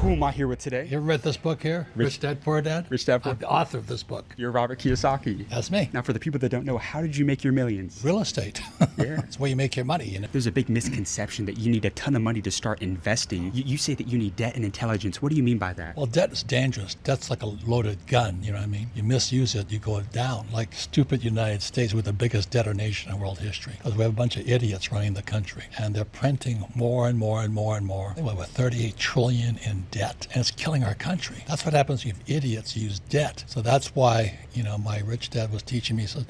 Who am I here with today? You ever read this book here? Rich Dad, Poor Dad? Rich Dad, Poor I'm the author of this book. You're Robert Kiyosaki. That's me. Now, for the people that don't know, how did you make your millions? Real estate. Yeah. That's where you make your money. You know? There's a big misconception that you need a ton of money to start investing. You say that you need debt and intelligence. What do you mean by that? Well, debt is dangerous. Debt's like a loaded gun, you know what I mean? You misuse it, you go down. Like stupid United States, we're the biggest debtor nation in world history. Because we have a bunch of idiots running the country. And they're printing more and more and more and more. They went with 38 trillion in debt. And it's killing our country. That's what happens when idiots use debt. So that's why, my rich dad was teaching me. So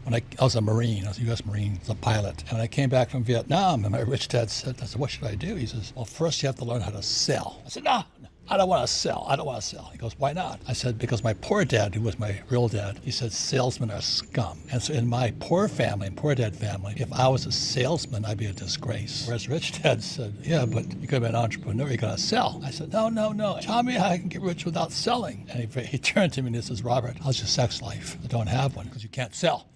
when I was a Marine, I was a U.S. Marine, I was a pilot. And when I came back from Vietnam, and my rich dad said, what should I do? He says, well, first you have to learn how to sell. I said, no. I don't want to sell. I don't want to sell. He goes, why not? I said, because my poor dad, who was my real dad, he said, salesmen are scum. And so in my poor dad family, if I was a salesman, I'd be a disgrace. Whereas rich dad said, yeah, but you could be an entrepreneur. You got to sell. I said, no. Tell me how I can get rich without selling. And he turned to me and he says, Robert, how's your sex life? I don't have one because you can't sell.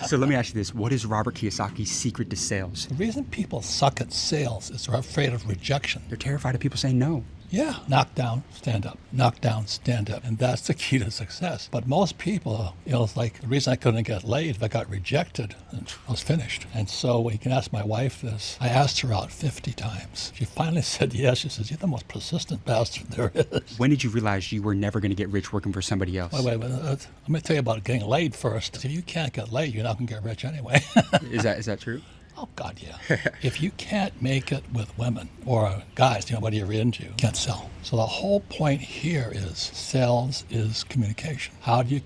So let me ask you this. What is Robert Kiyosaki's secret to sales? The reason people suck at sales is they're afraid of rejection. They're terrified of people saying no. Yeah, knock down, stand up. Knock down, stand up. And that's the key to success. But most people, it's like the reason I couldn't get laid, if I got rejected, I was finished. And so you can ask my wife this. I asked her out 50 times. She finally said yes. She says, you're the most persistent bastard there is. When did you realize you were never going to get rich working for somebody else? Wait. Let me tell you about getting laid first. If you can't get laid, you're not going to get rich anyway. Is that true? Oh, God, yeah. If you can't make it with women or guys, what you're into, you can't sell. So the whole point here is sales is communication. How do you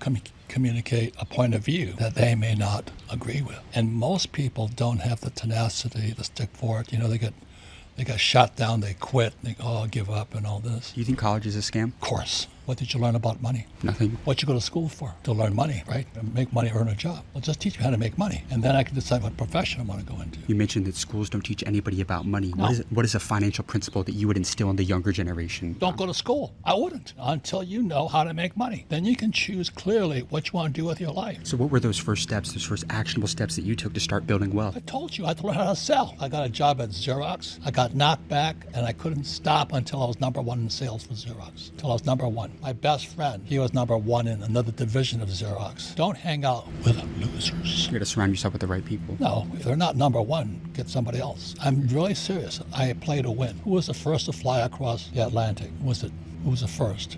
communicate a point of view that they may not agree with? And most people don't have the tenacity to stick for it. They get shot down, they quit, they go, I'll give up and all this. Do you think college is a scam? Of course. What did you learn about money? Nothing. What you go to school for? To learn money, right? Make money, earn a job. Well, just teach me how to make money. And then I can decide what profession I want to go into. You mentioned that schools don't teach anybody about money. No. What is a financial principle that you would instill in the younger generation? Don't go to school. I wouldn't until you know how to make money. Then you can choose clearly what you want to do with your life. So what were those first steps, those first actionable steps that you took to start building wealth? I told you I had to learn how to sell. I got a job at Xerox. I got knocked back and I couldn't stop until I was number one in sales for Xerox. Until I was number one. My best friend, he was number one in another division of Xerox. Don't hang out with losers. You got to surround yourself with the right people. No, if they're not number one, get somebody else. I'm really serious. I play to win. Who was the first to fly across the Atlantic? Who was the first?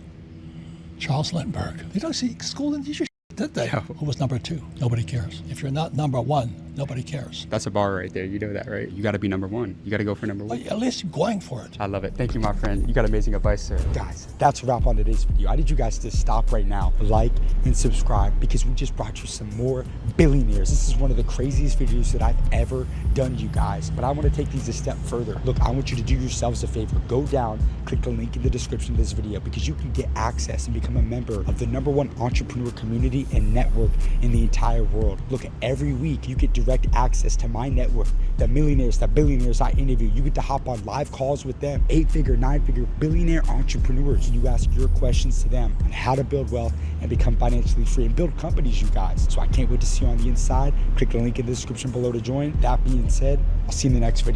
Charles Lindbergh. They don't see school and teachers, did they? No. Who was number two? Nobody cares. If you're not number one, nobody cares. That's a bar right there. You know that, right? You got to be number one. You got to go for number one. Well, at least you're going for it. I love it. Thank you, my friend. You got amazing advice, sir. Guys, that's a wrap on today's video. I need you guys to stop right now, like and subscribe, because we just brought you some more billionaires. This is one of the craziest videos that I've ever done, you guys. But I want to take these a step further. Look, I want you to do yourselves a favor. Go down, click the link in the description of this video, because you can get access and become a member of the #1 entrepreneur community and network in the entire world. Look, every week you get direct access to my network, the millionaires, the billionaires I interview. You get to hop on live calls with them, 8-figure, 9-figure billionaire entrepreneurs. You ask your questions to them on how to build wealth and become financially free and build companies, you guys. So I can't wait to see you on the inside. Click the link in the description below to join. That being said, I'll see you in the next video.